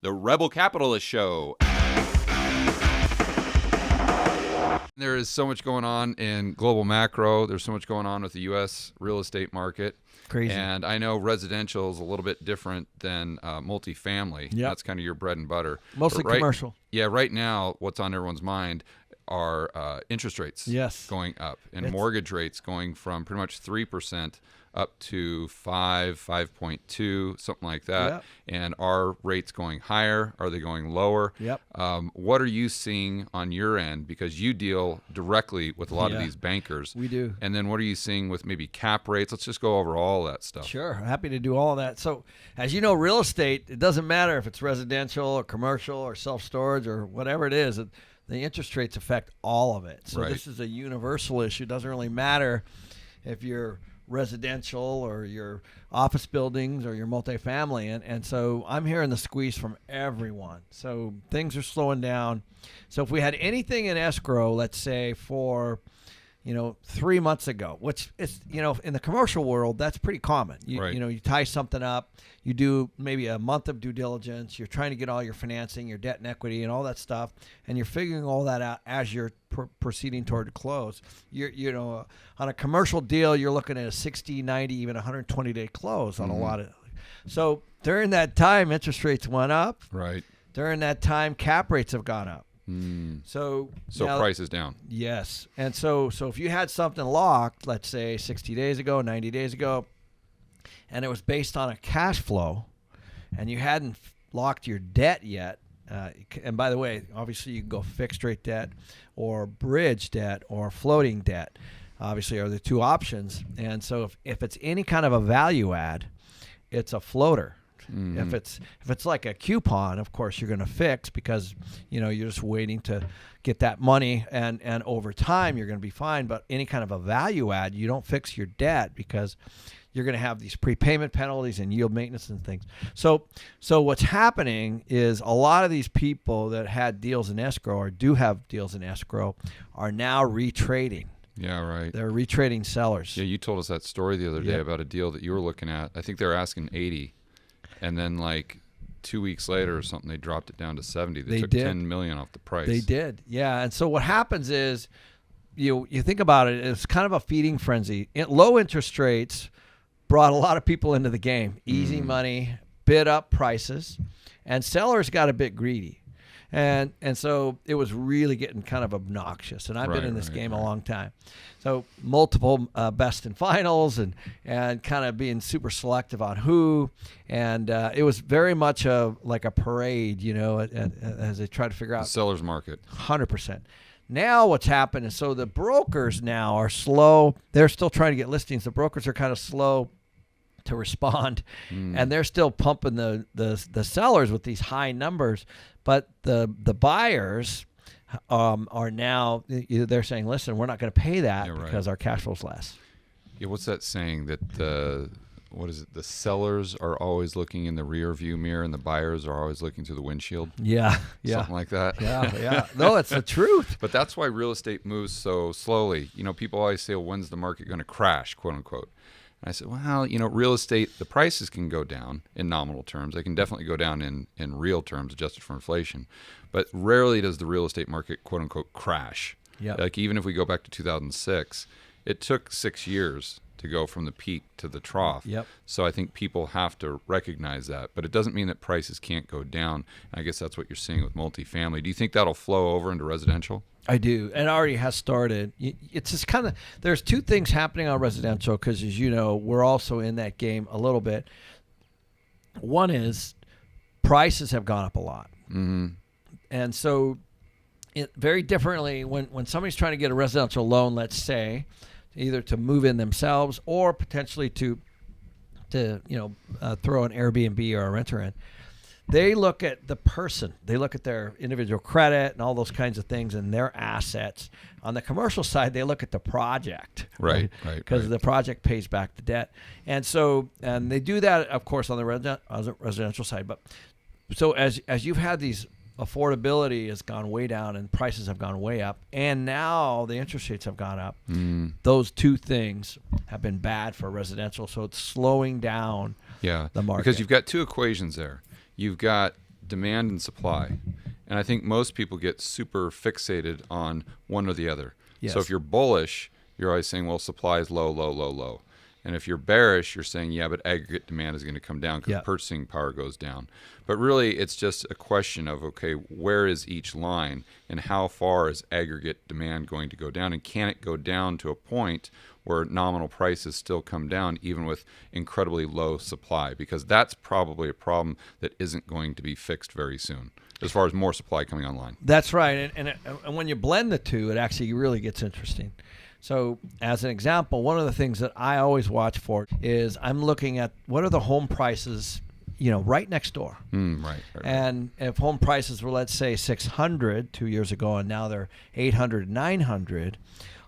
The Rebel Capitalist Show. There is so much going on in global macro. There's so much going on with the U.S. real estate market. Crazy. And I know residential is a little bit different than multifamily. Yep. That's kind of your bread and butter. Mostly commercial. Yeah, right now, what's on everyone's mind are interest rates going up and mortgage rates going from pretty much 3% up to 5.2, something like that. Yep. And are rates going higher? Are they going lower? Yep. What are you seeing on your end? Because you deal directly with a lot of these bankers. We do. And then what are you seeing with maybe cap rates? Let's just go over all that stuff. Sure. Happy to do all of that. So as you know, real estate, it doesn't matter if it's residential or commercial or self-storage or whatever it is. The interest rates affect all of it. So this is a universal issue. It doesn't really matter if you're residential or your office buildings or your multifamily. And so I'm hearing the squeeze from everyone. So things are slowing down. So if we had anything in escrow, let's say for 3 months ago, which is, in the commercial world, that's pretty common. You tie something up, you do maybe a month of due diligence, you're trying to get all your financing, your debt and equity and all that stuff, and you're figuring all that out as you're proceeding toward close. On a commercial deal, you're looking at a 60, 90, even 120-day close on a lot of. So during that time, interest rates went up. Right. During that time, cap rates have gone up. So now, price is down. Yes. And so if you had something locked, let's say 60 days ago, 90 days ago, and it was based on a cash flow, and you hadn't locked your debt yet, and by the way, obviously you can go fixed rate debt or bridge debt or floating debt, obviously are the two options. And so if it's any kind of a value add, it's a floater. If it's like a coupon, of course you're going to fix because you're just waiting to get that money, and over time you're going to be fine. But any kind of a value add, you don't fix your debt because you're going to have these prepayment penalties and yield maintenance and things. So what's happening is a lot of these people that had deals in escrow or do have deals in escrow are now retrading. Yeah, right. They're retrading sellers. Yeah, you told us that story the other day about a deal that you were looking at. I think they were asking 80. And then like 2 weeks later or something, they dropped it down to 70. They took $10 million off the price. They did. Yeah. And so what happens is you think about it, it's kind of a feeding frenzy. Low interest rates brought a lot of people into the game. Easy money, bid up prices, and sellers got a bit greedy. And so it was really getting kind of obnoxious. And I've been in this game a long time. So multiple best and finals and kind of being super selective on who. And it was very much like a parade, as they try to figure out. The seller's market. 100%. Now what's happened is so the brokers now are slow. They're still trying to get listings. The brokers are kind of slow to respond, and they're still pumping the sellers with these high numbers. But the buyers are now, they're saying, listen, we're not going to pay that because our cash flow's less. Yeah, what's that saying that the sellers are always looking in the rear view mirror and the buyers are always looking through the windshield? Yeah. Something like that. Yeah. No, it's the truth. But that's why real estate moves so slowly. People always say, well, when's the market going to crash, quote unquote? And I said, well, real estate, the prices can go down in nominal terms. They can definitely go down in real terms, adjusted for inflation. But rarely does the real estate market, quote unquote, crash. Yeah. Like even if we go back to 2006, it took 6 years to go from the peak to the trough. Yep. So I think people have to recognize that. But it doesn't mean that prices can't go down. And I guess that's what you're seeing with multifamily. Do you think that'll flow over into residential? I do. And it already has started. It's just kind of, there's two things happening on residential because, as you know, we're also in that game a little bit. One is prices have gone up a lot. And so very differently when somebody's trying to get a residential loan, let's say, either to move in themselves or potentially to throw an Airbnb or a renter in, they look at the person. They look at their individual credit and all those kinds of things and their assets. On the commercial side, they look at the project. Right. Because the project pays back the debt. And they do that, of course, on the residential side. But so as you've had these, affordability has gone way down and prices have gone way up, and now the interest rates have gone up. Those two things have been bad for residential, so it's slowing down the market. Because you've got two equations there. You've got demand and supply. And I think most people get super fixated on one or the other. Yes. So if you're bullish, you're always saying, well, supply is low, low, low, low. And if you're bearish, you're saying, yeah, but aggregate demand is going to come down because purchasing power goes down. But really, it's just a question of, okay, where is each line and how far is aggregate demand going to go down? And can it go down to a point where nominal prices still come down even with incredibly low supply? Because that's probably a problem that isn't going to be fixed very soon as far as more supply coming online. That's right. And when you blend the two, it actually really gets interesting. So as an example, one of the things that I always watch for is I'm looking at what are the home prices, right next door. Right. And if home prices were, let's say, 600 2 years ago, and now they're 800, 900,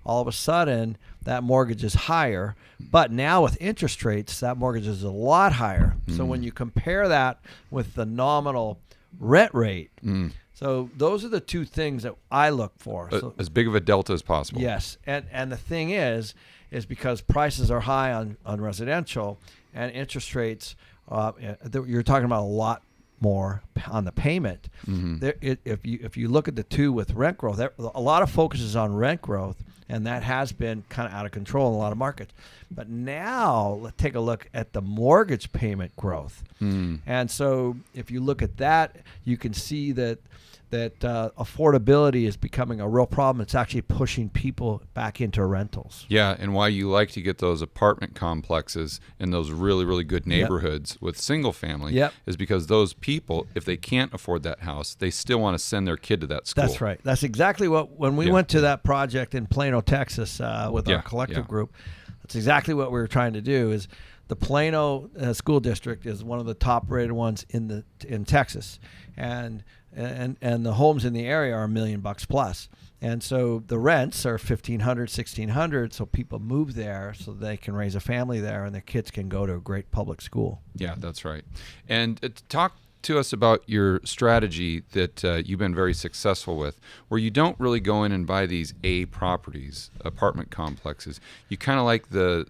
all of a sudden that mortgage is higher. But now with interest rates, that mortgage is a lot higher. So when you compare that with the nominal rent rate, so those are the two things that I look for. So, as big of a delta as possible. Yes, and the thing is because prices are high on residential and interest rates, you're talking about a lot more on the payment. If you look at the two with rent growth, a lot of focus is on rent growth, and that has been kind of out of control in a lot of markets. But now let's take a look at the mortgage payment growth. And so if you look at that, you can see that affordability is becoming a real problem. It's actually pushing people back into rentals. Yeah, and why you like to get those apartment complexes in those really, really good neighborhoods with single family is because those people, if they can't afford that house, they still want to send their kid to that school. That's right. That's exactly when we went to that project in Plano, Texas with our collective group, that's exactly what we were trying to do. Is the Plano school district is one of the top rated ones in Texas, and the homes in the area are $1 million plus, and so the rents are $1,500, $1,600. So people move there so they can raise a family there, and their kids can go to a great public school. Yeah, that's right. And talk to us about your strategy that you've been very successful with, where you don't really go in and buy these A properties, apartment complexes. You kind of like the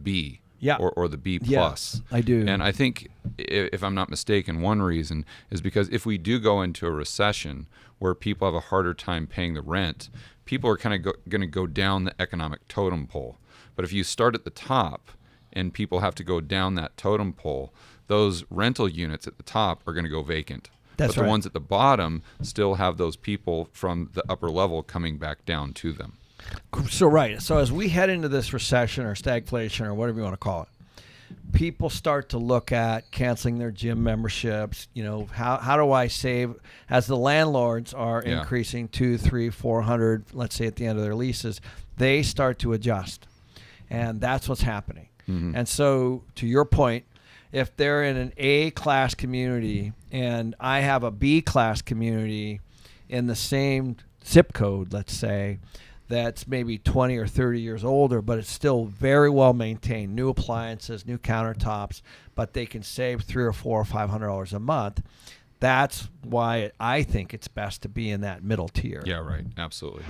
B. Or the B plus. I do. And I think, if I'm not mistaken, one reason is because if we do go into a recession where people have a harder time paying the rent, people are kind of going to go down the economic totem pole. But if you start at the top and people have to go down that totem pole, those rental units at the top are going to go vacant. That's but the ones at the bottom still have those people from the upper level coming back down to them. So as we head into this recession or stagflation or whatever you want to call it, people start to look at canceling their gym memberships. How do I save? As the landlords are increasing 200, 300, 400, let's say at the end of their leases, they start to adjust, and that's what's happening. And so, to your point, if they're in an A class community and I have a B class community in the same zip code, let's say, that's maybe 20 or 30 years older, but it's still very well maintained, new appliances, new countertops, but they can save $300 or $400 or $500 a month. That's why I think it's best to be in that middle tier. Yeah, right. Absolutely.